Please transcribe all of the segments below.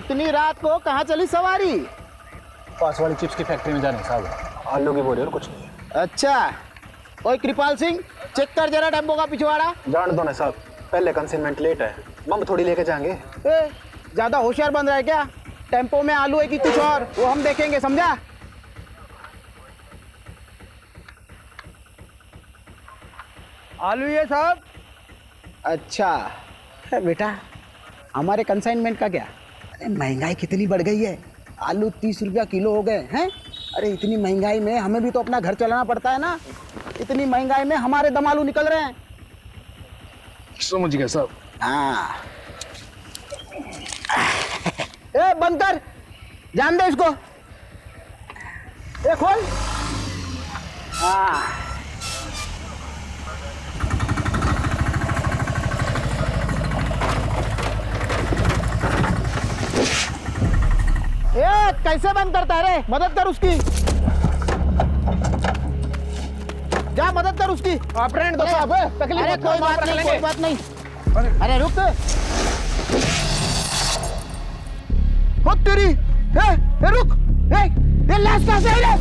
इतनी रात को कहाँ चली सवारी? पास वाली चिप्स की फैक्ट्री में जाने साहब। आलू की बोरी और कुछ नहीं। अच्छा, ओए कृपाल सिंह, चेक कर जरा टेम्पो का पिछवाड़ा। जान दो ना साहब, पहले कंसाइनमेंट लेट है, बम थोड़ी लेके जाएंगे। ज्यादा होशियार बन रहा है क्या? टेम्पो में आलू है कि कुछ और, वो हम देखेंगे, समझा? आलू ये साहब। अच्छा बेटा, हमारे कंसाइनमेंट का क्या? अरे महंगाई कितनी बढ़ गई है, आलू 30 रुपया किलो हो गए हैं। अरे इतनी महंगाई में हमें भी तो अपना घर चलाना पड़ता है ना। इतनी महंगाई में हमारे दम आलू निकल रहे हैं। समझ गया साहब। हाँ ए बंद कर, जान दे इसको। ए खोल। हाँ ए कैसे बंद करता है रे? मदद कर उसकी, जा मदद कर उसकी। आप रहने दो साहब, तकलीफ अरे मत कोई करो, बात आप रख नहीं, लेंगे। कोई बात नहीं। अरे रुक, हो तेरी। ए रुक, ये लाश कहाँ से आई रे?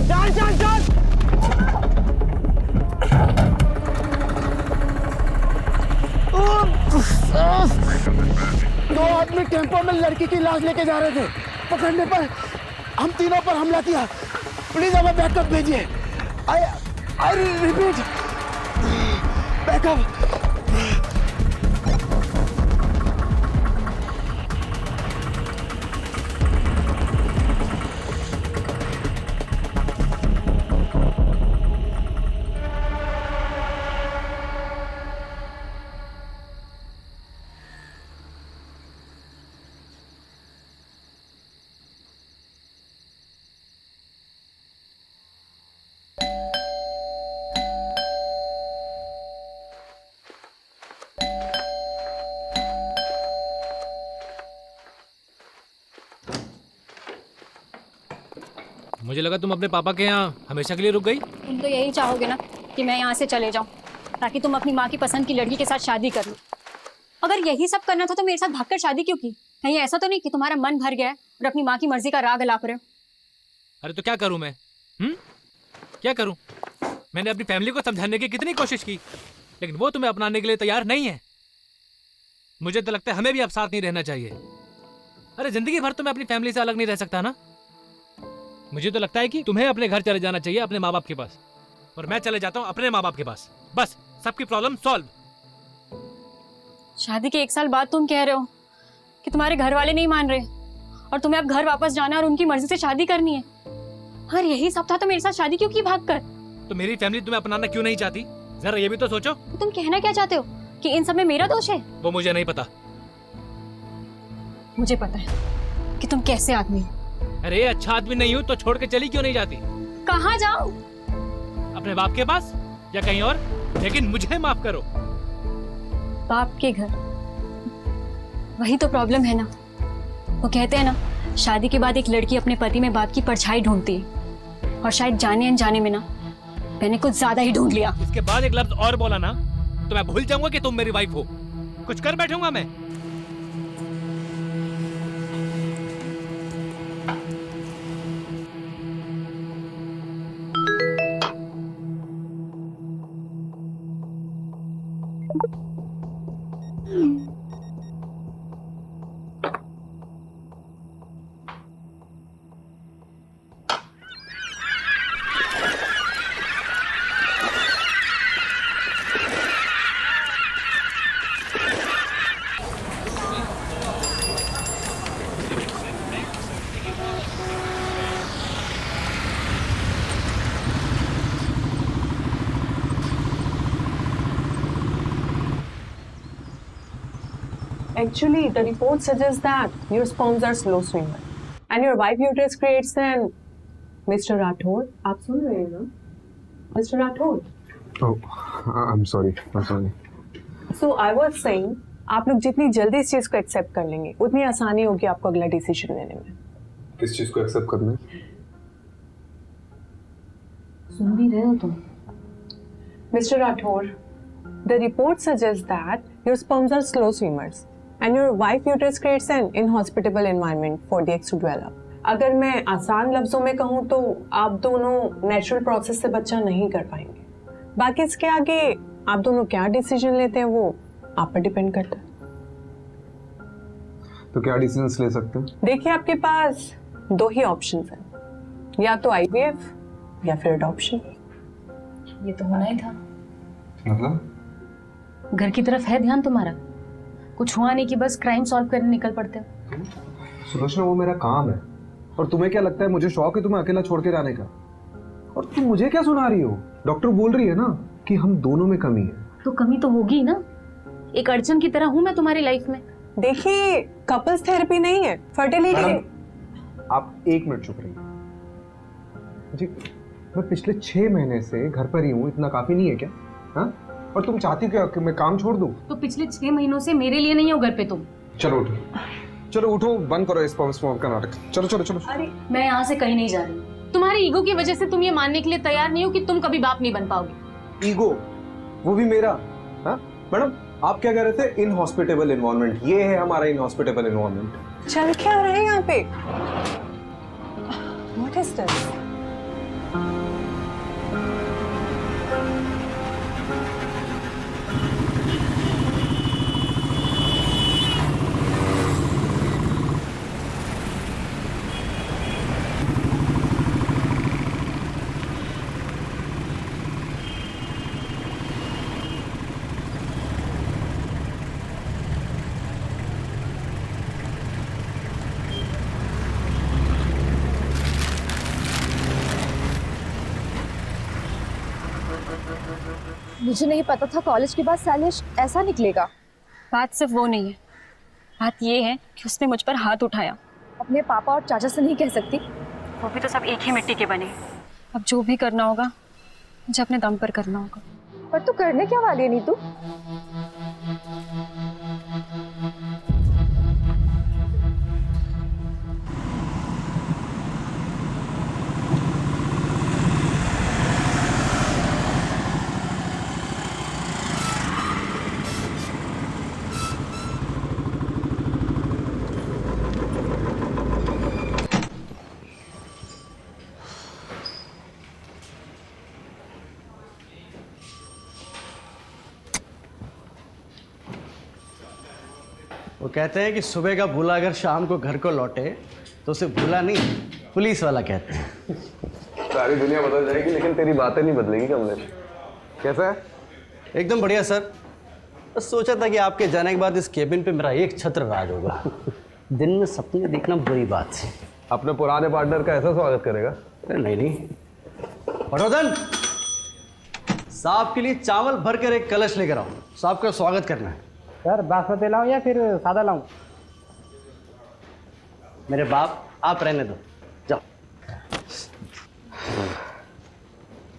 चल चल चल। दो आदमी टेम्पो में लड़की की लाश लेके जा रहे थे, पकड़ने पर हम तीनों पर हमला किया। प्लीज हमें बैकअप भेजिए। I repeat, backup. मुझे लगा तुम अपने पापा के यहाँ हमेशा के लिए रुक गई। तुम तो यही चाहोगे ना कि मैं यहाँ से चले जाऊँ, ताकि तुम अपनी माँ की पसंद की लड़की के साथ शादी कर लो। अगर यही सब करना था तो मेरे साथ भागकर शादी क्यों की? कहीं ऐसा तो नहीं कि तुम्हारा मन भर गया है और अपनी माँ की मर्जी का राग अलाप रहे हो? अरे तो क्या करूँ मैं? क्या करूँ? मैंने अपनी फैमिली को समझाने की कितनी कोशिश की, लेकिन वो तुम्हें अपनाने के लिए तैयार नहीं है। मुझे तो लगता है हमें भी अब साथ नहीं रहना चाहिए। अरे जिंदगी भर तो मैं अपनी फैमिली से अलग नहीं रह सकता ना। मुझे तो लगता है कि तुम्हें अपने घर चले जाना चाहिए, अपने माँ बाप के पास, और मैं चले जाता हूँ अपने माँ बाप के पास। बस सबकी प्रॉब्लम सॉल्व। शादी के 1 साल बाद तुम कह रहे हो कि तुम्हारे घर वाले नहीं मान रहे और तुम्हें अब घर वापस जाना है और उनकी मर्जी से शादी करनी है। अगर यही सब था तो मेरे साथ शादी क्यों की भागकर? तो मेरी फैमिली तुम्हें अपनाना क्यों नहीं चाहती? जरा ये भी तो सोचो। तो तुम कहना क्या चाहते हो कि इन सब में मेरा दोष है? वो मुझे नहीं पता। मुझे पता है कि तुम कैसे आदमी हो। अरे अच्छा आदमी नहीं हूँ तो छोड़ के चली क्यों नहीं जाती? कहाँ जाऊं? अपने बाप के पास या कहीं और, लेकिन मुझे माफ करो। बाप के घर, वही तो प्रॉब्लम है ना। वो कहते हैं ना, शादी के बाद एक लड़की अपने पति में बाप की परछाई ढूंढती है, और शायद जाने अनजाने में ना मैंने कुछ ज्यादा ही ढूंढ लिया। इसके बाद एक लफ्ज और बोला ना तो मैं भूल जाऊंगा कि तुम मेरी वाइफ हो। कुछ कर बैठूंगा मैं। Actually, the report suggests that your sperms are slow swimmer and your wife uterus creates an Mr. Rathod. आप सुन रहे हैं ना? Mr. Rathod. Oh, I'm sorry. So I was saying, आप लोग जितनी जल्दी इस चीज को एक्सेप्ट कर लेंगे, उतनी आसानी होगी आपको अगला डिसीजन लेने में। किस चीज को एक्सेप्ट करना है? सुन भी रहे हो तुम? Mr. Rathore, the report suggests that your sperms are slow swimmers and your wife uterus creates an inhospitable environment for the eggs to develop. अगर मैं आसान लफ्जों में कहूँ तो आप दोनों नेचुरल प्रोसेस से बच्चा नहीं कर पाएंगे। बाकी इसके आगे आप दोनों क्या डिसीजन लेते हैं वो आप पर डिपेंड करता है। तो क्या डिसीजंस ले सकते हैं? देखिए आपके पास दो ही ऑप्शंस हैं, या तो IVF या फिर अडॉप्शन। ये तो होना ही था। मतलब घर की तरफ है ध्यान तुम्हारा? कुछ हुआ नहीं कि बस क्राइम सॉल्व करने निकल पड़ते हो। सुलोचना, वो मेरा काम है। और तुम्हें क्या लगता है मुझे शौक है तुम्हें अकेला छोड़ के जाने का? और तुम मुझे क्या सुना रही हो? डॉक्टर बोल रही है ना कि हम दोनों में कमी है। तो कमी तो होगी ना, एक अड़चन की तरह हूं मैं तुम्हारी लाइफ में। देखिए कपल्स थेरेपी नहीं है, फर्टिलिटी। आप 1 मिनट चुप रहिए जी। मैं पिछले 6 महीने से घर पर ही हूँ, इतना काफी नहीं है क्या? हाँ, और तुम चाहती क्या कि मैं काम छोड़ दूँ? तो पिछले 6 महीनों से मेरे लिए नहीं हो घर पे तुम। चलो उठो, चलो उठो, बंद करो इस स्पर्म का नाटक। चलो चलो चलो। अरे मैं यहाँ से कहीं नहीं जा रही। तुम्हारी ईगो की वजह से तुम ये मानने के लिए तैयार नहीं हो कि तुम कभी बाप नहीं बन पाओगे। ईगो? वो भी मेरा? हाँ मैडम, आप क्या कह रहे थे? Inhospitable environment. ये है हमारा इनहॉस्पिटेबल एनवायरनमेंट। चल क्या रहा है यहाँ पे? What is this? मुझे नहीं पता था कॉलेज के बाद शैलेश ऐसा निकलेगा। बात सिर्फ वो नहीं है, बात ये है कि उसने मुझ पर हाथ उठाया। अपने पापा और चाचा से नहीं कह सकती? वो भी तो सब एक ही मिट्टी के बने। अब जो भी करना होगा मुझे अपने दम पर करना होगा। पर तू करने क्या वाली है नीतू? वो कहते हैं कि सुबह का भूला अगर शाम को घर को लौटे तो उसे भूला नहीं, पुलिस वाला कहते हैं। सारी दुनिया बदल जाएगी लेकिन तेरी बातें नहीं बदलेगी कमलेश। कैसा है? एकदम बढ़िया सर। बस सोचा था कि आपके जाने के बाद इस केबिन पे मेरा एक छत्र राज होगा। दिन में सपने देखना बुरी बात है। अपने पुराने पार्टनर का ऐसा स्वागत करेगा? अरे नहीं। पटोदन, साहब के लिए चावल भर कर एक कलश लेकर आओ, साहब का स्वागत करना है। सर बासमती लाऊं या फिर सादा लाऊं? मेरे बाप, आप रहने दो, जाओ।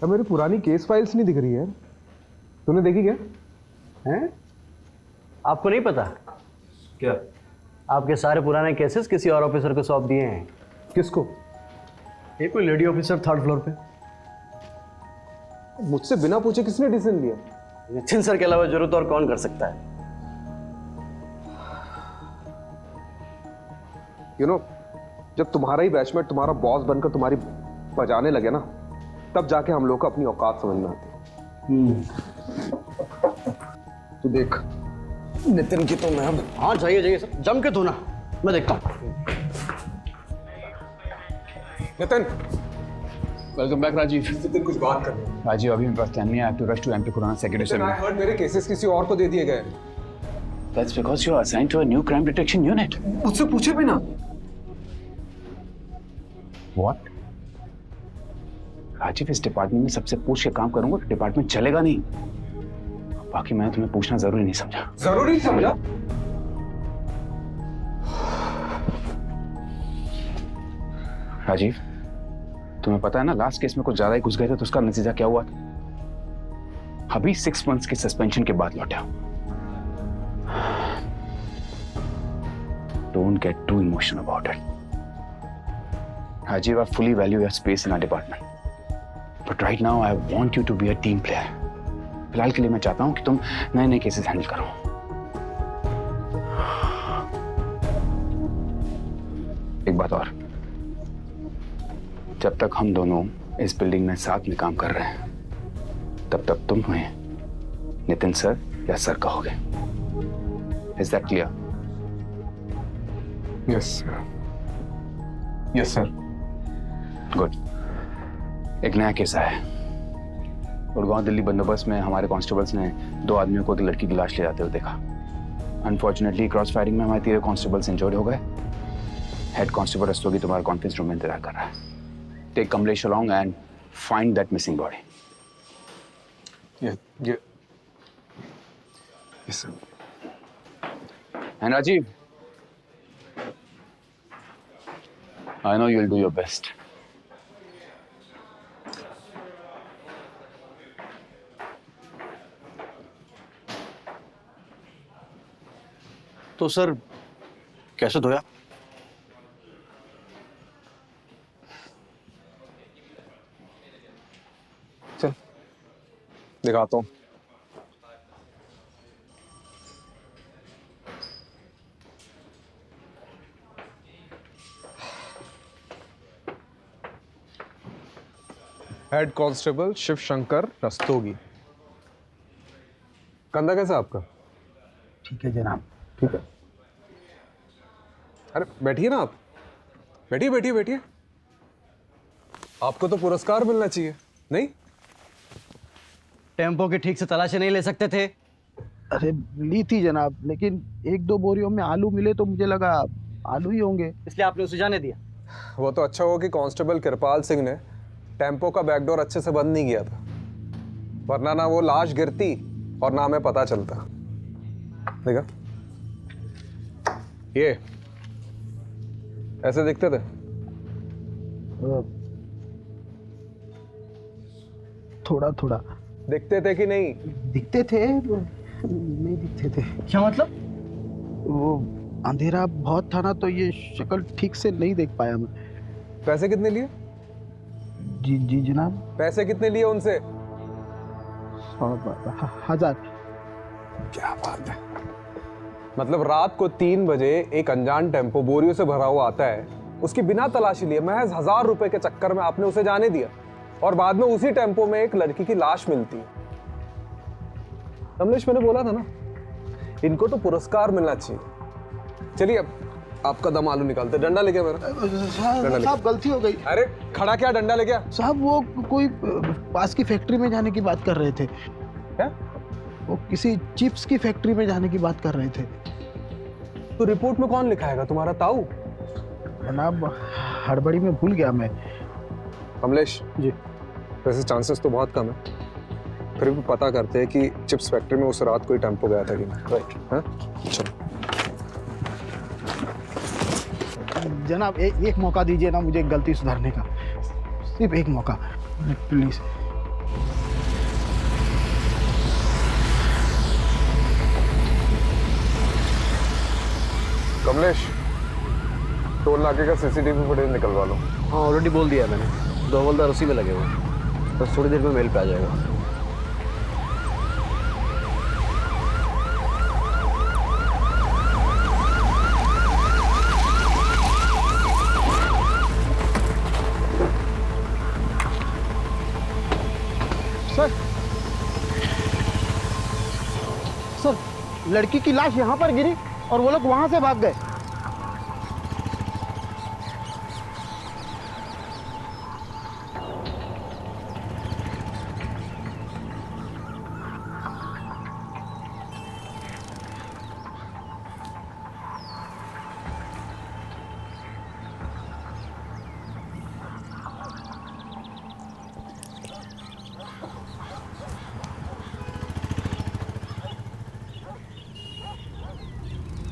अब मेरी पुरानी केस फाइल्स नहीं दिख रही है, तूने देखी क्या? हैं? आपको नहीं पता क्या? आपके सारे पुराने केसेस किसी और ऑफिसर को सौंप दिए हैं। किसको? एक कोई लेडी ऑफिसर 3rd फ्लोर पे। मुझसे बिना पूछे किसने डिसीजन लिया? नितिन सर के अलावा जरूरत और कौन कर सकता है? जब तुम्हारा ही बैचमेट तुम्हारा बॉस बनकर तुम्हारी बजाने लगे ना, तब जाके हम लोग को अपनी औकात समझ में आती। तू देख नितिन की तो मैं अब। हाँ जाइए जाइए सर, जम के धोना, मैं देखता हूँ। Nitin, welcome back Rajiv. नितिन कुछ बात कर रहे हैं। राजीव अभी मेरे पास टाइम नहीं है। I have to rush to MP Khurana secretary I heard मेरे केसेस किसी और को दे दिए गए। That's because you are assigned to a new crime detection unit. मुझसे पूछे भी ना। What? राजीव, इस डिपार्टमेंट में सबसे पूछ के काम करूंगा तो डिपार्टमेंट चलेगा नहीं। बाकी मैंने तुम्हें पूछना जरूरी नहीं समझा। जरूरी समझा? राजीव, तुम्हें पता है ना लास्ट केस में कुछ ज्यादा ही घुस गए थे तो उसका नतीजा क्या हुआ था? अभी 6 months के सस्पेंशन के बाद लौटा। Don't get too emotional about it. Rajiv, I fully value your space in our department. But right now I want you to be a team player. फिलहाल के लिए मैं चाहता हूं कि तुम नए नए केसेस हैंडल करो। एक बात और, जब तक हम दोनों इस बिल्डिंग में साथ में काम कर रहे हैं तब तक तुम हमें नितिन सर या सर कहोगे। Is that clear? Yes sir. Good. एक नया केस आया है। गुड़गांव दिल्ली बंदोबस्त में हमारे कांस्टेबल्स ने 2 आदमियों को एक लड़की की लाश ले जाते हुए देखा। अनफॉर्चुनेटली क्रॉस फायरिंग में हमारे 3 कांस्टेबल्स इंजर्ड हो गए। हेड कांस्टेबल रस्तोगी तुम्हारे कॉन्फ्रेंस रूम में इंतजार कर रहा है। Take Kamlesh along and find that missing body. Yes sir. And Rajiv, I know you'll do your best. तो सर कैसे धोया? चल दिखाता हूँ। Head constable Shiv Shankar Rastogi. कंधा कैसा आपका? ठीक है जनाब। ठीक है। अरे बैठिए ना आप। बैठिए बैठिए बैठिए। आपको तो पुरस्कार मिलना चाहिए, नहीं? टेम्पो की ठीक से तलाशी नहीं ले सकते थे? अरे ली थी जनाब, लेकिन 1-2 बोरियों में आलू मिले तो मुझे लगा आलू ही होंगे, इसलिए आपने उसे जाने दिया। वो तो अच्छा हुआ कि कांस्टेबल कृपाल सिंह ने टेम्पो का बैकडोर अच्छे से बंद नहीं किया था, वरना ना वो लाश गिरती और ना हमें पता चलता। देखा, ये ऐसे दिखते थे। थोड़ा थोड़ा दिखते थे कि नहीं? दिखते थे, नहीं दिखते थे। क्या मतलब? वो अंधेरा बहुत था ना, तो ये शक्ल ठीक से नहीं देख पाया मैं। पैसे कितने लिए? जी जी जनाब। पैसे कितने लिए उनसे? 1000। क्या बात है। मतलब रात को 3 बजे एक अनजान टेम्पो बोरियों से भरा हुआ आता है, उसकी बिना तलाशी लिए महज 1000 रुपए के चक्कर में आपने उसे जाने दिया, और बाद में उसी टेम्पो में एक लड़की की लाश मिलती है। कमलेश, मैंने बोला था ना, इनको तो पुरस्कार मिलना चाहिए। चलिए अब आपका दम आलू निकालते। डंडा लेके मेरा। साहब गलती हो गई। अरे खड़ा क्या, डंडा लेके आ। साहब वो कोई पास की फैक्ट्री में जाने की बात कर रहे थे। क्या? वो किसी चिप्स की फैक्ट्री में जाने की बात कर रहे थे। तो रिपोर्ट में कौन लिखाएगा, तुम्हारा ताऊ? जनाब हड़बड़ी में भूल गया मैं। कमलेश जी। वैसे चांसेस तो बहुत कम है, फिर भी पता करते हैं कि चिप्स फैक्ट्री में उस रात कोई टेम्पो गया था कि नहीं। राइट। हाँ चलो जनाब एक मौका दीजिए ना मुझे गलती सुधारने का, सिर्फ एक मौका प्लीज। कमलेश, टोल नाके का सीसीटीवी फुटेज निकलवा लो। हाँ ऑलरेडी बोल दिया मैंने, 2 हवलदार उसी में लगे हुए हैं, बस थोड़ी देर में मेल पे आ जाएगा। सर लड़की की लाश यहाँ पर गिरी और वो लोग वहां से भाग गए।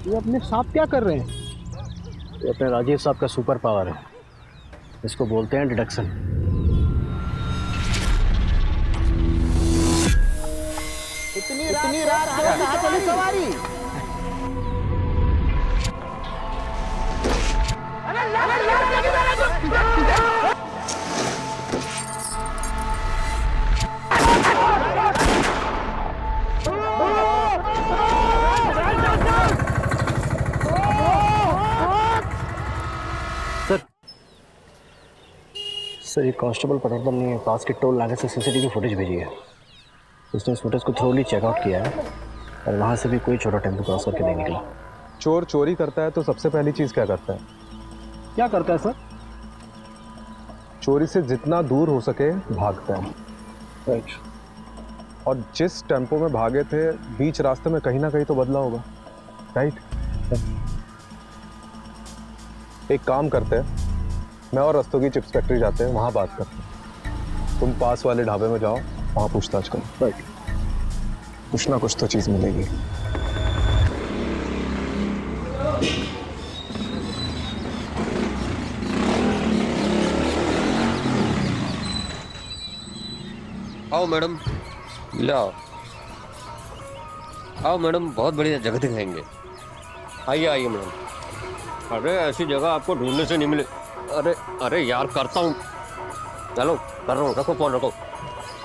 ये अपने साहब क्या कर रहे हैं? ये अपने राजीव साहब का सुपर पावर है, इसको बोलते हैं डिडक्शन। इतनी रात को कहाँ चली सवारी? सर ये कांस्टेबल पटवर्धन ने पास के टोल नाके से सीसीटीवी फुटेज भेजी है। उसने इस फुटेज को थ्रोली चेकआउट किया है और वहाँ से भी कोई छोटा टेम्पो क्रॉस करके नहीं निकला। चोर चोरी करता है तो सबसे पहली चीज क्या करता है? क्या करता है सर? चोरी से जितना दूर हो सके भागता है। राइट। और जिस टेम्पो में भागे थे बीच रास्ते में कहीं ना कहीं तो बदला होगा, राइट? एक काम करते हैं, मैं और रस्तोगी चिप्स फैक्ट्री जाते हैं, वहाँ बात करते हैं। तुम पास वाले ढाबे में जाओ, वहाँ पूछताछ करो। राइट। कुछ ना कुछ तो चीज़ मिलेगी। आओ मैडम, लाओ। आओ मैडम, बहुत बढ़िया जगह दिखाएंगे। आइए आइए मैडम। अरे ऐसी जगह आपको ढूंढने से नहीं मिले। अरे अरे यार, करता हूँ। चलो कर रहा हूँ, रखो फोन रखो।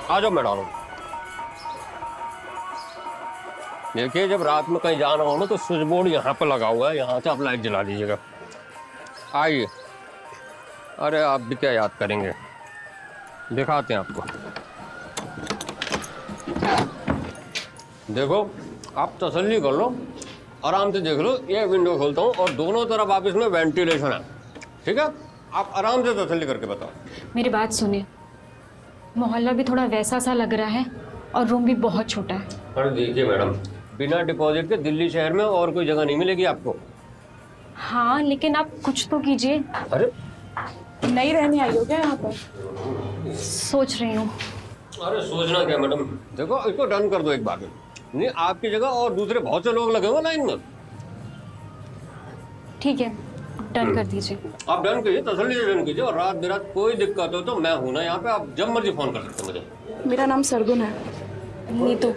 आ जाओ मैडम। देखिए, जब रात में कहीं जाना हो ना तो स्विच बोर्ड यहाँ पर लगा हुआ है, यहाँ से आप लाइट जला दीजिएगा। आइए। अरे आप भी क्या याद करेंगे, दिखाते हैं आपको। देखो, आप तसल्ली कर लो, आराम से देख लो। ये विंडो खोलता हूँ और दोनों तरफ आप इसमें वेंटिलेशन है, ठीक है? आप आराम से तसल्ली करके बताओ। मेरी बात सुनिए, मोहल्ला भी थोड़ा वैसा सा लग रहा है और रूम भी बहुत छोटा है। अरे देखिए मैडम, बिना डिपॉजिट के दिल्ली शहर में और कोई जगह नहीं मिलेगी आपको। हाँ, लेकिन आप कुछ तो कीजिए। अरे नहीं रहने आई हो क्या यहाँ पर? सोच रही हूँ। अरे सोचना क्या मैडम, देखो इसको डन कर दो एक बार में। नहीं, आपकी जगह और दूसरे बहुत से लोग लगे हुए लाइन में। ठीक है, डन कर दीजिए। आप डन कीजिए, तसल्ली से डन कीजिए। और रात बिरात कोई दिक्कत हो तो मैं हूं ना यहाँ पे, आप जब मर्जी फोन कर सकते हैं मुझे। मेरा नाम सरगुन है। नीतू।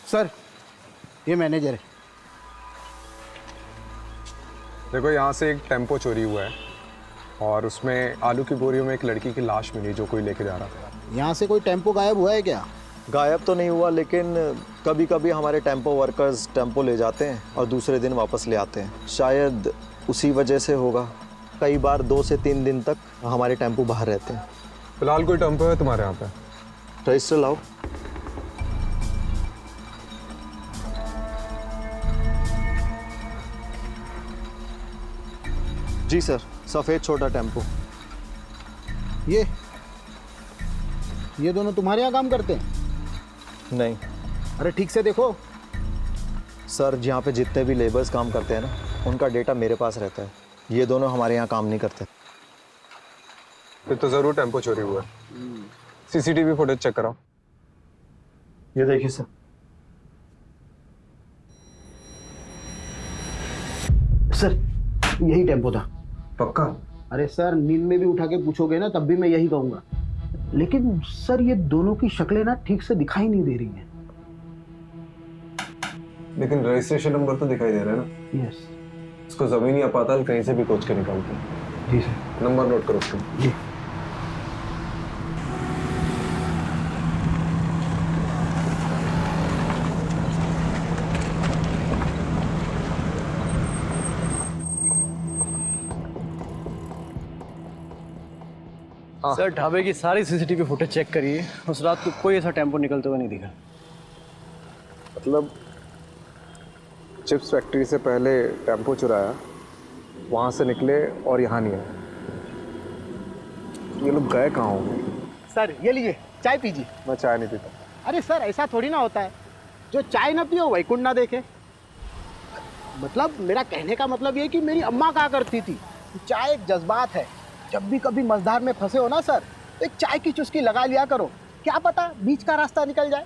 सर, ये मैनेजर है। देखो, यहाँ से एक टेम्पो चोरी हुआ है और उसमें आलू की बोरियों में एक लड़की की लाश मिली जो कोई लेके जा रहा था। यहाँ से कोई टेम्पो गायब हुआ है क्या? गायब तो नहीं हुआ, लेकिन कभी कभी हमारे टेम्पो वर्कर्स टेम्पो ले जाते हैं और दूसरे दिन वापस ले आते हैं। शायद उसी वजह से होगा। कई बार 2 से 3 दिन तक हमारे टेम्पो बाहर रहते हैं। फिलहाल कोई टेम्पो है तुम्हारे यहाँ पे? रजिस्टर लाओ। जी सर, सफ़ेद छोटा टेम्पो। ये दोनों तुम्हारे यहाँ काम करते हैं? नहीं अरे ठीक से देखो। सर, जहाँ पे जितने भी लेबर्स काम करते हैं ना, उनका डेटा मेरे पास रहता है। ये दोनों हमारे यहाँ काम नहीं करते। फिर तो ज़रूर टेम्पो चोरी हुआ है। सीसीटीवी फुटेज चेक कराओ। ये देखिए सर। सर, यही टेम्पो था। पक्का? अरे सर, नींद में भी उठा के पूछोगे ना तब भी मैं यही कहूँगा। लेकिन सर, ये दोनों की शक्लें ना ठीक से दिखाई नहीं दे रही हैं। लेकिन रजिस्ट्रेशन नंबर तो दिखाई दे रहा है ना? यस। इसको जमीनी आपातल कहीं से भी खोज के निकालते हैं। जी सर। नंबर नोट करो उसका। जी। सर, ढाबे की सारी सीसीटीवी फुटेज चेक करिए। उस रात को कोई ऐसा टेम्पो निकलते हुए नहीं दिखा। मतलब चिप्स फैक्ट्री से पहले टेम्पो चुराया, वहाँ से निकले और यहाँ नहीं आए। ये लोग गए कहाँ होंगे? सर, ये लीजिए, चाय पीजिए। मैं चाय नहीं पीता। अरे सर, ऐसा थोड़ी ना होता है। जो चाय ना पियो वैकुंठ ना देखे। मतलब मेरा कहने का मतलब ये है कि मेरी अम्मा कहा करती थी, चाय एक जज्बात है। जब भी कभी मझधार में फंसे हो ना सर, तो एक चाय की चुस्की लगा लिया करो। क्या पता बीच का रास्ता निकल जाए।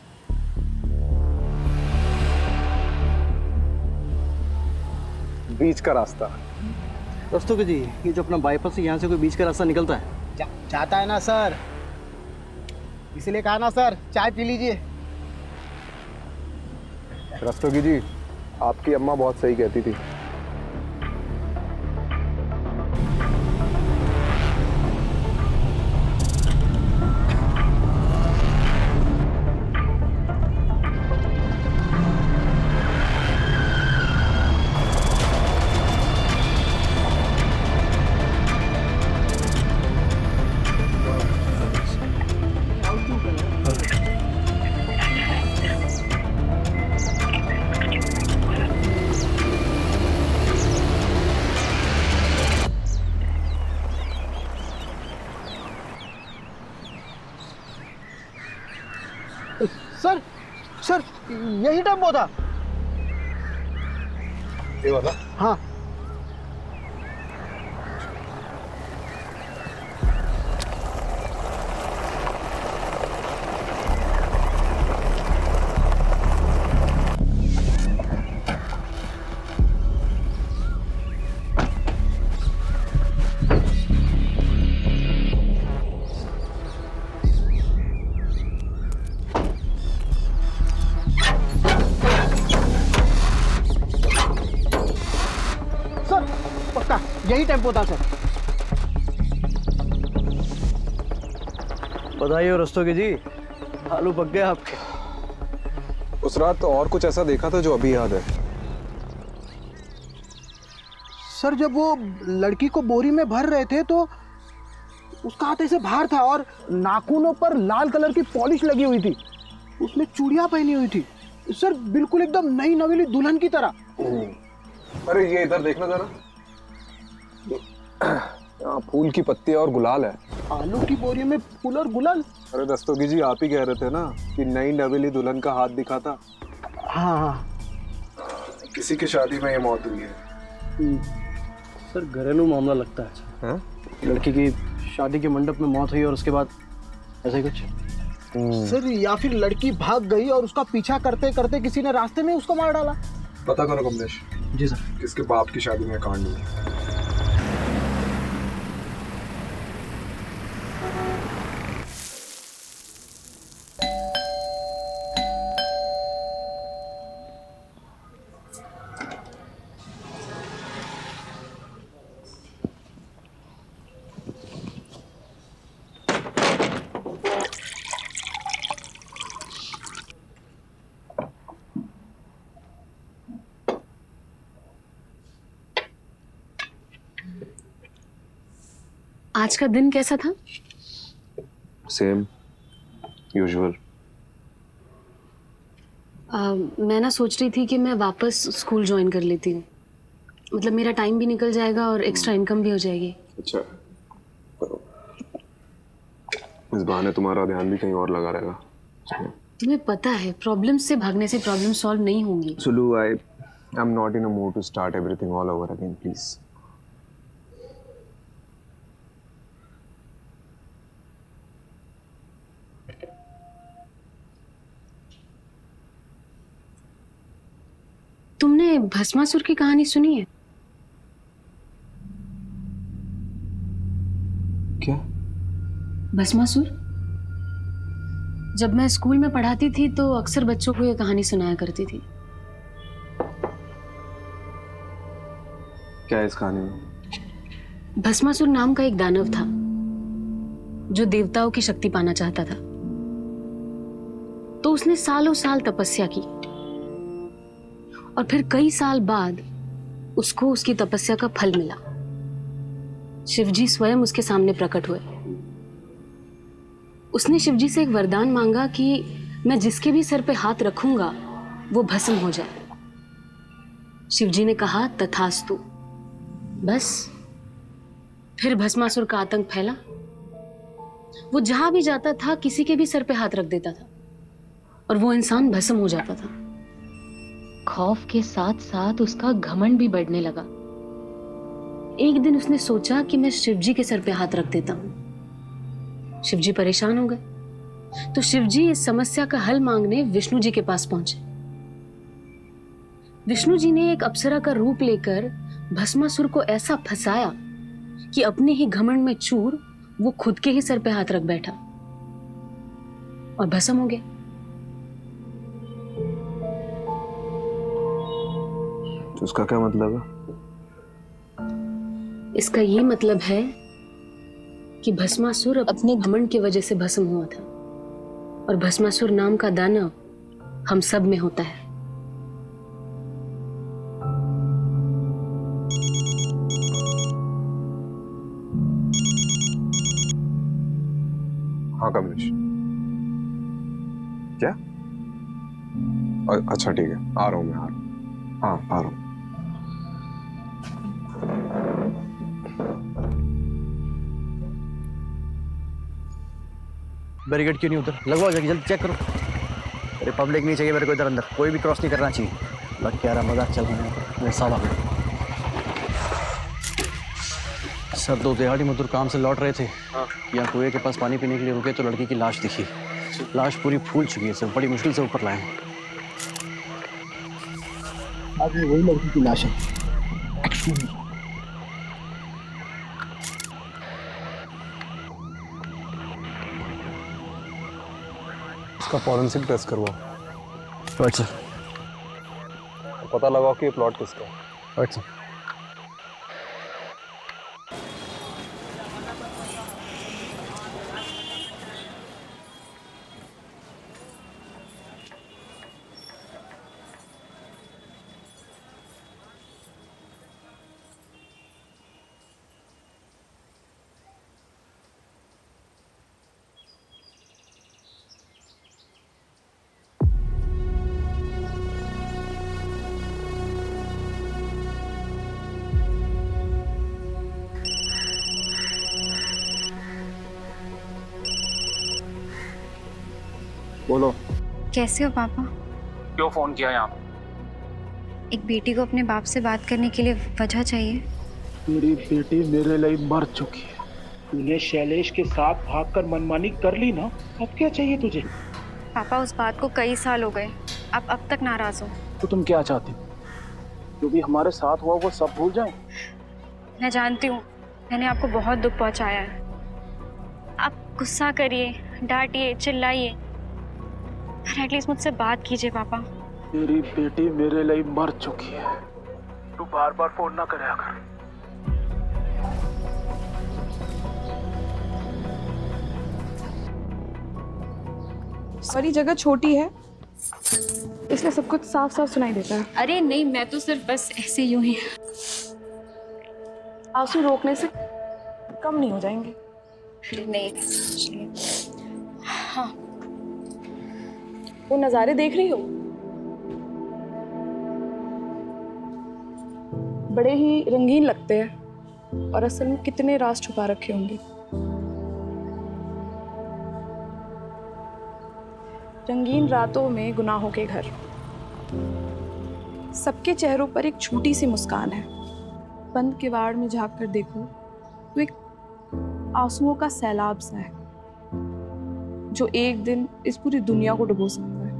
बीच का रास्ता? रस्तोगी जी, ये जो अपना बाईपास है, यहाँ से कोई बीच का रास्ता निकलता है? चाहता है ना सर, इसलिए कहा ना सर, चाय पी लीजिए। रस्तोगी जी, आपकी अम्मा बहुत सही कहती थी। सर सर यही टेम्पो था। ये वाला? हाँ। पक्का यही टेम्पो था सर। बधाई हो रस्तोगी जी, आलू पक गए आपके। उस रात तो और कुछ ऐसा देखा था जो अभी याद है? सर जब वो लड़की को बोरी में भर रहे थे तो उसका हाथ ऐसे बाहर था और नाखूनों पर लाल कलर की पॉलिश लगी हुई थी। उसने चूड़ियां पहनी हुई थी सर, बिल्कुल एकदम नई नवेली दुल्हन की तरह। अरे ये इधर देखना जरा, यहाँ फूल की पत्तियां और गुलाल है। आलू की बोरी में फूल और गुलाल? अरे दस्तोगी जी, आप ही कह रहे थे ना कि नई नवेली दुल्हन का हाथ दिखा था। हाँ हाँ। किसी की शादी में ये मौत हुई है। सर घरेलू मामला लगता है। हाँ? लड़की की शादी के मंडप में मौत हुई और उसके बाद ऐसा ही कुछ। सर या फिर लड़की भाग गई और उसका पीछा करते करते किसी ने रास्ते में उसको मार डाला। पता करो कमलेश। जी सर। किसके बाप की शादी में कांड हुई। आज का दिन कैसा था? Same usual. मैं ना सोच रही थी कि मैं वापस स्कूल ज्वाइन कर लेती हूँ। मतलब मेरा टाइम भी निकल जाएगा और एक्स्ट्रा इनकम भी हो जाएगी। अच्छा, इस बहाने तुम्हारा ध्यान भी कहीं और लगा रहेगा। तुम्हें पता है प्रॉब्लम से भागने से प्रॉब्लम सॉल्व नहीं होंगी। Sulu, I am not in a mood to start everything all over again, please. तुमने भस्मासुर की कहानी सुनी है? क्या? भस्मासुर? जब मैं स्कूल में पढ़ाती थी तो अक्सर बच्चों को ये कहानी सुनाया करती थी। क्या है इस कहानी में? भस्मासुर नाम का एक दानव था जो देवताओं की शक्ति पाना चाहता था। तो उसने सालों साल तपस्या की और फिर कई साल बाद उसको उसकी तपस्या का फल मिला। शिवजी स्वयं उसके सामने प्रकट हुए। उसने शिवजी से एक वरदान मांगा कि मैं जिसके भी सर पे हाथ रखूंगा वो भस्म हो जाए। शिवजी ने कहा तथास्तु। बस फिर भस्मासुर का आतंक फैला। वो जहां भी जाता था किसी के भी सर पे हाथ रख देता था और वो इंसान भस्म हो जाता था। खौफ के साथ साथ उसका घमंड भी बढ़ने लगा। एक दिन उसने सोचा कि मैं शिवजी के सर पे हाथ रख देता हूं। शिवजी परेशान हो गए तो शिवजी इस समस्या का हल मांगने विष्णु जी के पास पहुंचे। विष्णु जी ने एक अप्सरा का रूप लेकर भस्मासुर को ऐसा फंसाया कि अपने ही घमंड में चूर वो खुद के ही सर पे हाथ रख बैठा और भस्म हो गया। उसका क्या मतलब है? इसका ये मतलब है कि भस्मासुर अपने घमंड की वजह से भस्म हुआ था और भस्मासुर नाम का दानव हम सब में होता है। हाँ कमलेश, क्या? अच्छा ठीक है, आ रहा हूँ मैं, आ रहा हूँ। हाँ आ रहा हूँ। बैरिकेड क्यों नहीं उधर लगवाओ, जाके जल्दी चेक करो। अरे पब्लिक नहीं चाहिए मेरे को इधर, अंदर कोई भी क्रॉस नहीं करना चाहिए। लग क्या रहा, मजाक चल रहा है मेरे साला। सर 2 दिहाड़ी मजदूर काम से लौट रहे थे, यहाँ कुएं के पास पानी पीने के लिए रुके तो लड़की की लाश दिखी। लाश पूरी फूल चुकी है सर, बड़ी मुश्किल से ऊपर लाए हैं। वही लड़की की लाश है। इसका फॉरेंसिक टेस्ट करवाओ। Right sir. पता लगाओ कि ये प्लॉट किसका है। Right sir. बोलो। कैसे हो पापा? क्यों फोन किया यहाँ? एक बेटी को अपने बाप से बात करने के लिए वजह चाहिए। मेरी बेटी मेरे लिए मर चुकी है। तूने शैलेश के साथ भागकर मनमानी कर ली ना, अब क्या चाहिए तुझे? पापा उस बात को कई साल हो गए, आप अब तक नाराज हो। तो तुम क्या चाहती हो? जो भी हमारे साथ हुआ वो सब भूल जाए? मैं जानती हूँ मैंने आपको बहुत दुख पहुँचाया है। आप गुस्सा करिए, डांटिए, चिल्लाइए, पर एटलीस्ट मुझसे बात कीजिए पापा। मेरी बेटी मेरे लिए मर चुकी है, तू बार बार फोन ना करे कर। सारी जगह छोटी है इसलिए सब कुछ साफ साफ सुनाई देता है। अरे नहीं, मैं तो सिर्फ बस ऐसे यूं ही। आंसू रोकने से कम नहीं हो जाएंगे। नहीं। हाँ, वो नज़ारे देख रही हो, बड़े ही रंगीन लगते हैं और असल में कितने राज छुपा रखे होंगे। रंगीन रातों में गुनाहों के घर, सबके चेहरों पर एक छोटी सी मुस्कान है। बंद किवाड़ में झांक कर देखो तो एक आंसुओं का सैलाब सा है जो एक दिन इस पूरी दुनिया को डुबो सकता है।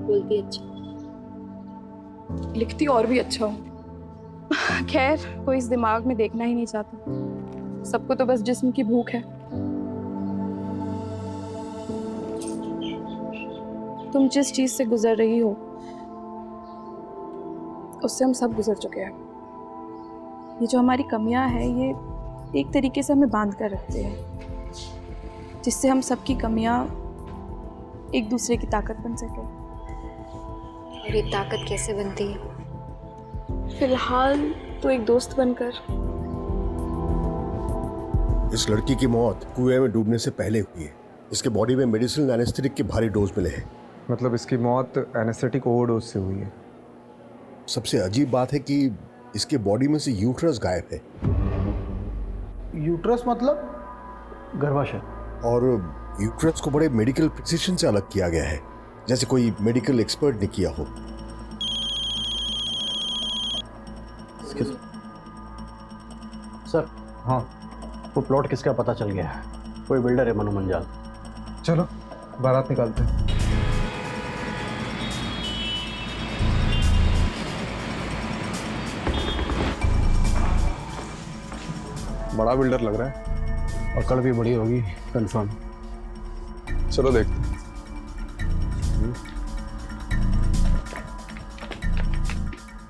बोलती अच्छा, लिखती और भी अच्छा हो। खैर, कोई इस दिमाग में देखना ही नहीं चाहता, सबको तो बस जिस्म की भूख है। तुम जिस चीज से गुजर रही हो उससे हम सब गुजर चुके हैं। ये जो हमारी कमियां हैं ये एक तरीके से हमें बांध कर रखते हैं, जिससे हम सबकी कमियां एक दूसरे की ताकत बन सके। और ये ताकत कैसे बनती है? फिलहाल तो एक दोस्त बनकर। इस लड़की की मौत कुएं में डूबने से पहले हुई है। इसके बॉडी में मेडिसिनल एनेस्थेटिक के भारी डोज मिले हैं। मतलब इसकी मौत एनेस्थेटिक ओवरडोज से हुई है। सबसे अजीब बात है कि इसके बॉडी में से यूट्रस गायब है। यूट्रस मतलब? गर्भाशय। और यूट्रस को बड़े मेडिकल प्रिसिशन से अलग किया गया है, जैसे कोई मेडिकल एक्सपर्ट ने किया हो। सर, हाँ, वो प्लॉट किसका पता चल गया है। कोई बिल्डर है मनु मंजाल। चलो बारात निकालते हैं। बड़ा बिल्डर लग रहा है। अकड़ भी बड़ी होगी कंफर्म। चलो देखते हैं।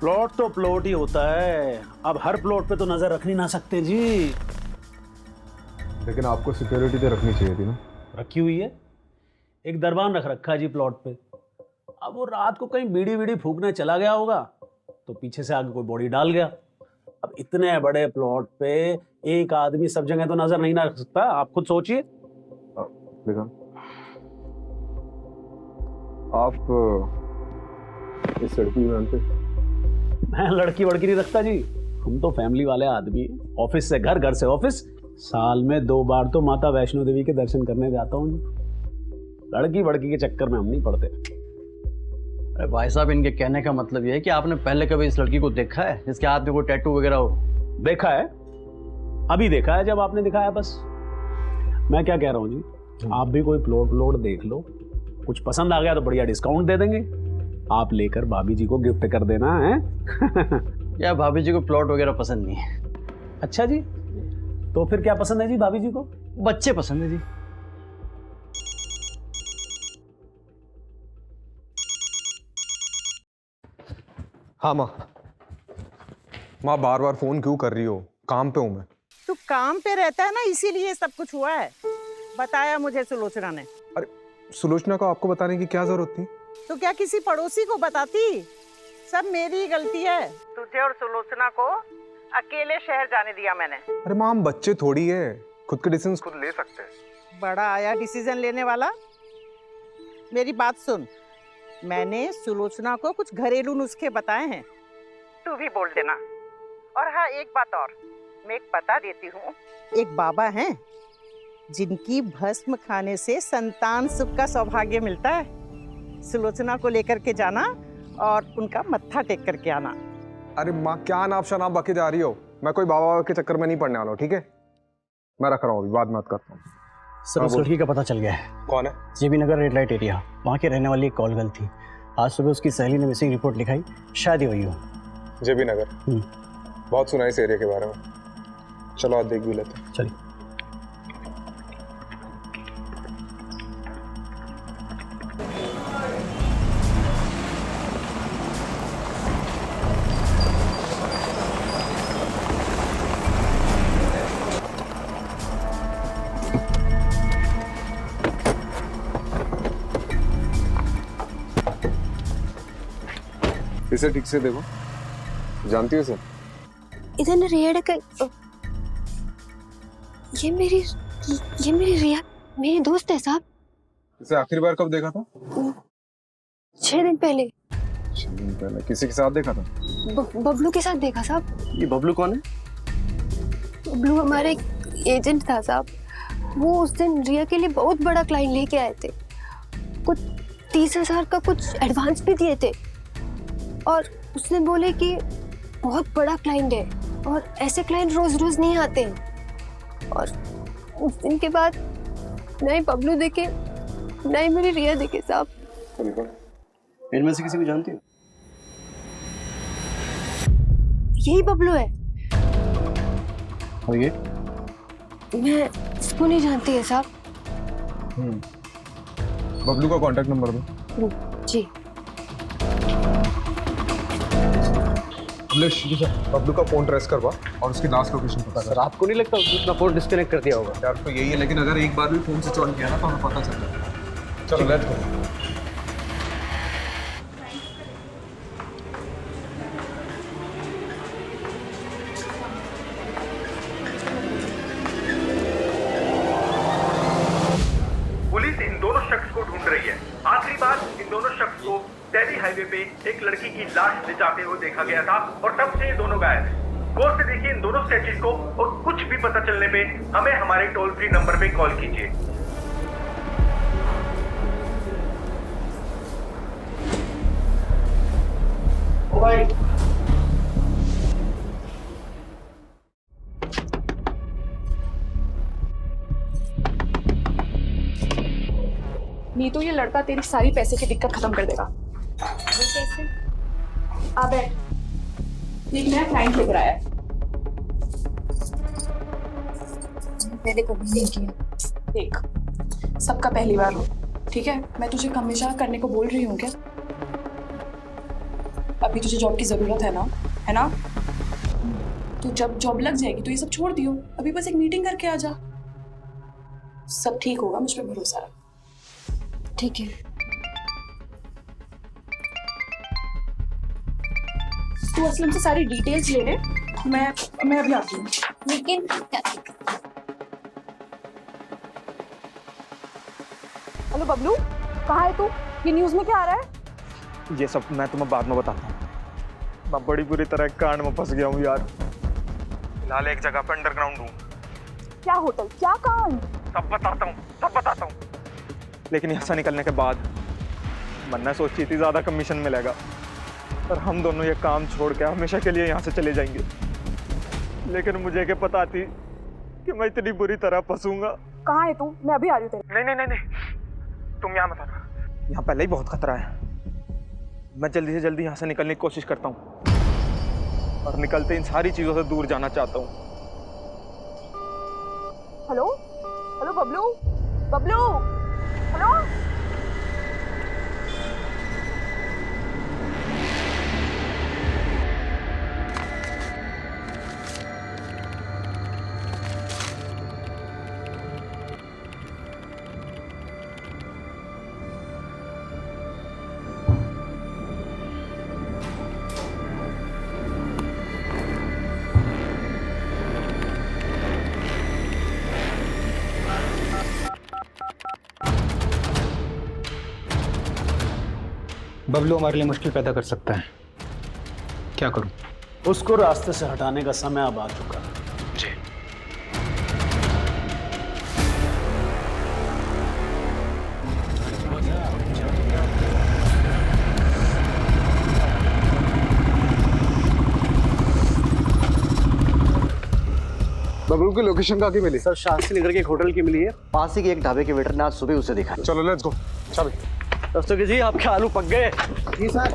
प्लॉट तो प्लॉट ही होता है, अब हर प्लॉट पे तो नजर रख नहीं ना सकते जी। लेकिन आपको सिक्योरिटी तो रखनी चाहिए थी ना। रखी हुई है, एक दरबान रख रखा है जी प्लॉट पे। अब वो रात को कहीं बीड़ी वीड़ी फूकने चला गया होगा तो पीछे से आगे कोई बॉडी डाल गया। अब इतने बड़े प्लॉट पे एक आदमी सब जगह तो नजर नहीं ना रख सकता, आप खुद सोचिए। देखा आप इस लड़की को जानते? मैं लड़की वड़की नहीं रखता जी, हम तो फैमिली वाले आदमी हैं। ऑफिस से घर, घर से ऑफिस, साल में 2 बार तो माता वैष्णो देवी के दर्शन करने जाता हूँ जी। लड़की वड़की के चक्कर में हम नहीं पड़ते। अरे भाई साहब, इनके कहने का मतलब ये है कि आपने पहले कभी इस लड़की को देखा है जिसके हाथ में कोई टैटू वगैरह हो? देखा है, अभी देखा है जब आपने दिखाया बस। मैं क्या कह रहा हूँ जी, आप भी कोई प्लॉट देख लो, कुछ पसंद आ गया तो बढ़िया डिस्काउंट दे देंगे, आप लेकर भाभी जी को गिफ्ट कर देना है। या भाभी जी को प्लॉट वगैरह पसंद नहीं है। अच्छा जी, तो फिर क्या पसंद है जी भाभी जी को? बच्चे पसंद है जी। हाँ माँ बार बार फोन क्यों कर रही हो? काम पे हूँ मैं। तू काम पे रहता है ना, इसीलिए सब कुछ हुआ है। बताया मुझे सुलोचना ने। अरे सुलोचना को आपको बताने की क्या जरूरत थी? तो क्या किसी पड़ोसी को बताती? सब मेरी गलती है। तुझे और सुलोचना को अकेले शहर जाने दिया मैंने। अरे माँ, हम बच्चे थोड़ी है, खुद के डिसीजन खुद ले सकते हैं। बड़ा आया डिसीजन लेने वाला। मेरी बात सुन, मैंने सुलोचना को कुछ घरेलू नुस्खे बताए हैं, तू भी बोल देना। और हाँ, एक बात और मैं एक बता देती हूँ। एक बाबा हैं जिनकी भस्म खाने से संतान सुख का सौभाग्य मिलता है। सुलोचना को लेकर के जाना और उनका मत्था टेक करके आना। अरे माँ, क्या नाप शनाप बके जा रही हो? मैं कोई बाबा के चक्कर में नहीं पड़ने वाला हूँ, ठीक है? मैं रख रहा हूँ, बाद में बात करता हूँ। सर, उस लड़की का पता चल गया है। कौन है? जेबी नगर रेड लाइट एरिया, वहाँ के रहने वाली एक कॉल गर्ल थी। आज सुबह उसकी सहेली ने मिसिंग रिपोर्ट लिखाई, शायद ही हुई हो। जेबी नगर? बहुत सुना है इस एरिया के बारे में। चलो आज देख भी लेते हैं। चलिए। इसे ठीक से देखो, जानती हो इसे? इधर न रिया का, ये मेरी रिया मेरी दोस्त है साहब। इसे आखिरी बार कब देखा था? 6 दिन पहले। 6 दिन पहले किसी के साथ देखा था? बबलू के साथ देखा साहब। ये बबलू कौन है? बबलू हमारे एजेंट था साहब। वो उस दिन रिया के लिए बहुत बड़ा क्लाइंट लेके आए थे, कुछ 30,000 का कुछ एडवांस भी दिए थे, और उसने बोले कि बहुत बड़ा क्लाइंट है और ऐसे क्लाइंट रोज रोज नहीं आते हैं। और उस दिन के बाद नए बबलू देखे, नए मेरी रिया देखे साहब। इनमें से किसी को जानती हो? यही बबलू है। और ये? मैं इसको नहीं जानती है साहब। बबलू का कांटेक्ट नंबर दो। जी। बबलू का फोन ट्रेस करवा और उसकी लास्ट लोकेशन पता कर। सर, आपको नहीं लगता उसने अपना फोन डिस्कनेक्ट कर दिया होगा? यार तो यही है, लेकिन अगर एक बार भी फोन स्विच ऑन किया ना तो हमें पता चल जाएगा। चलो लेट्स गो। पुलिस इन दोनों शख्स को ढूंढ रही है। आखिरी बार इन दोनों शख्स को दिल्ली हाईवे पे एक लड़की की लाश ले जाते हुए देखा गया था और तब से ये दोनों गायब हैं। गौर से देखिए इन दोनों स्टेचेस को और कुछ भी पता चलने पे हमें हमारे टोल फ्री नंबर पे कॉल कीजिए। ओ भाई, नहीं तो ये लड़का तेरी सारी पैसे की दिक्कत खत्म कर देगा। वो कैसे? आ बैठ, एक नया क्लाइंट लेकर आया है। मैंने कभी नहीं किया। देख, सबका पहली बार हो, ठीक है? मैं तुझे हमेशा करने को बोल रही हूँ क्या? अभी तुझे जॉब की ज़रूरत है ना? तो जब जॉब लग जाएगी तो ये सब छोड़ दियो, अभी बस एक मीटिंग करके आ जा, सब ठीक होगा, मुझ पे भरोसा रख। ठीक है। तू असलम से सारी डिटेल्स ले ले, मैं अभी आती हूँ। लेकिन हेलो बबलू, कहाँ है तू? ये न्यूज़ में क्या आ रहा है? ये सब मैं तुम्हें बाद में बताता हूँ। मैं बड़ी बुरी तरह कांड में फंस गया हूँ यार। फिलहाल एक जगह पे अंडरग्राउंड हूँ। क्या होटल, क्या कांड? सब बताता हूँ। लेकिन यहाँ से निकलने के बाद मन्ना सोची थी ज्यादा कमीशन मिलेगा, पर हम दोनों ये काम छोड़ के हमेशा के लिए यहाँ से चले जाएंगे। लेकिन मुझे क्या पता थी कि मैं इतनी बुरी तरह फंसूंगा। कहाँ है तू? मैं अभी आ रही हूँ तेरे। नहीं, तुम यहाँ मत आना, यहाँ पहले ही बहुत खतरा है। मैं जल्दी से जल्दी यहाँ से निकलने की कोशिश करता हूँ और निकलते इन सारी चीजों से दूर जाना चाहता हूँ। Hello Bablu, hello. बबलू हमारे लिए मुश्किल पैदा कर सकता है, क्या करूं? उसको रास्ते से हटाने का समय अब आ चुका है। जी। बबलू की लोकेशन कहाँ की मिली? सर शास्त्री नगर के एक होटल की मिली है, पास ही के एक ढाबे के वेटर ने आज सुबह उसे देखा। चलो लेट्स गो। चल दस्तगी जी, आपके आलू पक गए। जी सर।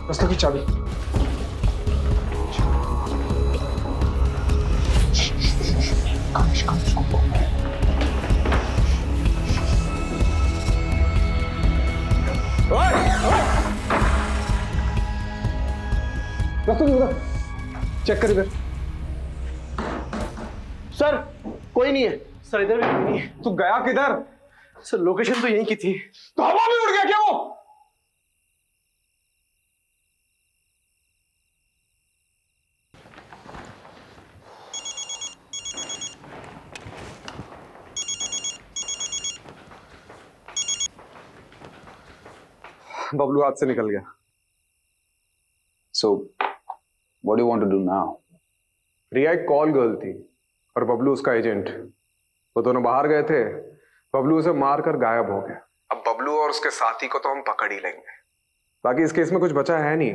रास्ते की चाबी। रास्ते की उधर चेक कर इधर। सर कोई नहीं है। सर इधर भी कोई नहीं है। तू गया किधर? सर लोकेशन तो यहीं की थी। तो हवा में उड़ गया क्या वो? बबलू हाथ से निकल गया। So, what do you want to do now? रिया एक कॉल गर्ल थी और बबलू उसका एजेंट। वो दोनों बाहर गए थे, बबलू उसे मारकर गायब हो गया। अब बबलू और उसके साथी को तो हम पकड़ ही लेंगे। बाकी इस केस में कुछ बचा है नहीं।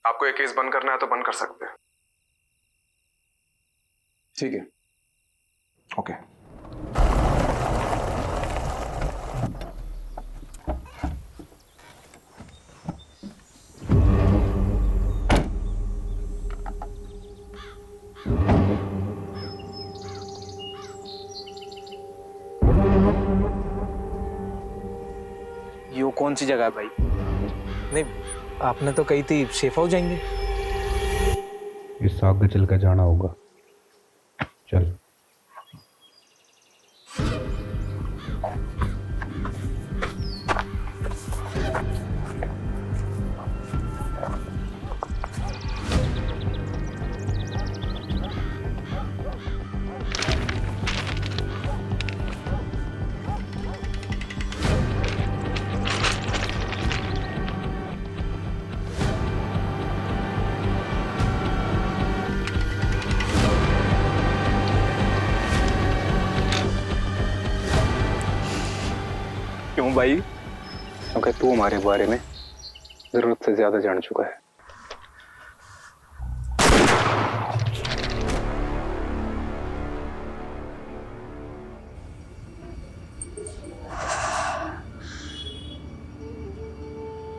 आपको ये केस बंद करना है तो बंद कर सकते हैं। ठीक है। ओके। यो कौन सी जगह है भाई? नहीं, आपने तो कही थी सेफ हाउस जाएंगे। इस आगे चल कर जाना होगा। चल। क्यों भाई? क्योंकि तू हमारे बारे में जरूरत से ज्यादा जान चुका है।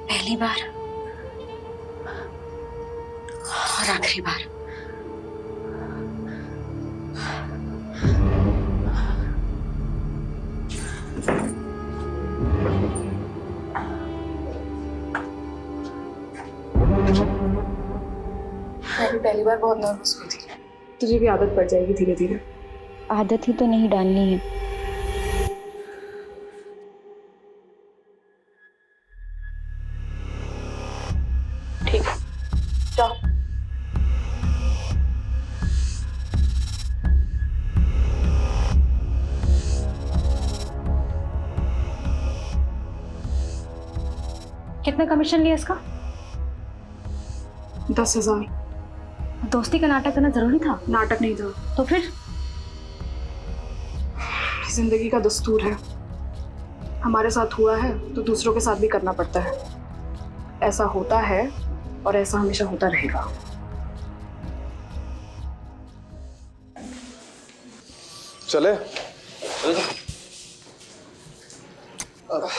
पहली बार और आखिरी बार। बार बहुत नर्वस हुई थी। तुझे भी आदत पड़ जाएगी धीरे धीरे। आदत ही तो नहीं डालनी है। ठीक है, जाओ। कितना कमीशन लिया इसका? 10,000। दोस्ती का नाटक करना जरूरी था? नाटक नहीं था। तो फिर? जिंदगी का दस्तूर है, हमारे साथ हुआ है तो दूसरों के साथ भी करना पड़ता है। ऐसा होता है और ऐसा हमेशा होता रहेगा। चले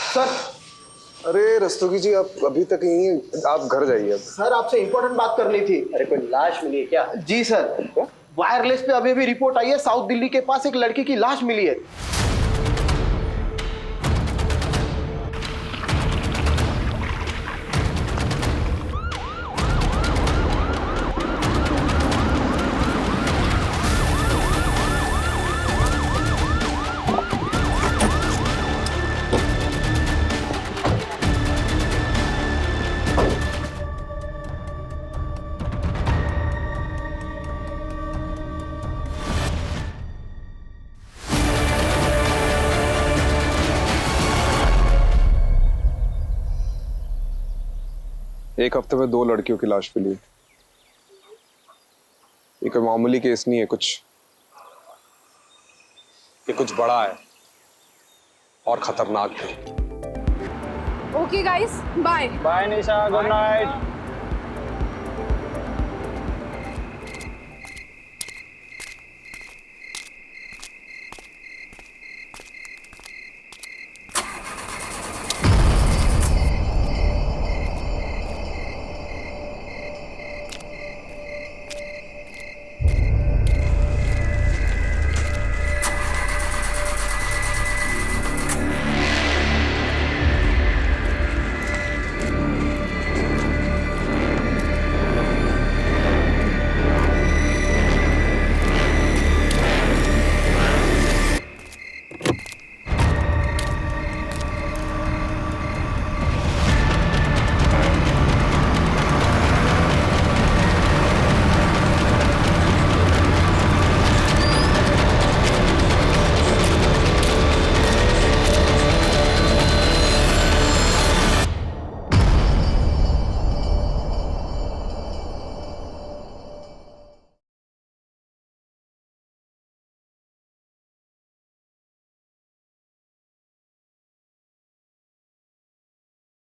सर। अरे रस्तोगी जी, आप अभी तक यहीं हैं, आप घर जाइए अब। सर आपसे इंपॉर्टेंट बात करनी थी। अरे कोई लाश मिली है क्या? जी सर, वायरलेस पे अभी भी रिपोर्ट आई है, साउथ दिल्ली के पास एक लड़की की लाश मिली है। एक हफ्ते में 2 लड़कियों की लाश मिली है। ये कोई मामूली केस नहीं है, ये कुछ बड़ा है और खतरनाक भी। Okay guys, bye. Bye Nisha, good night.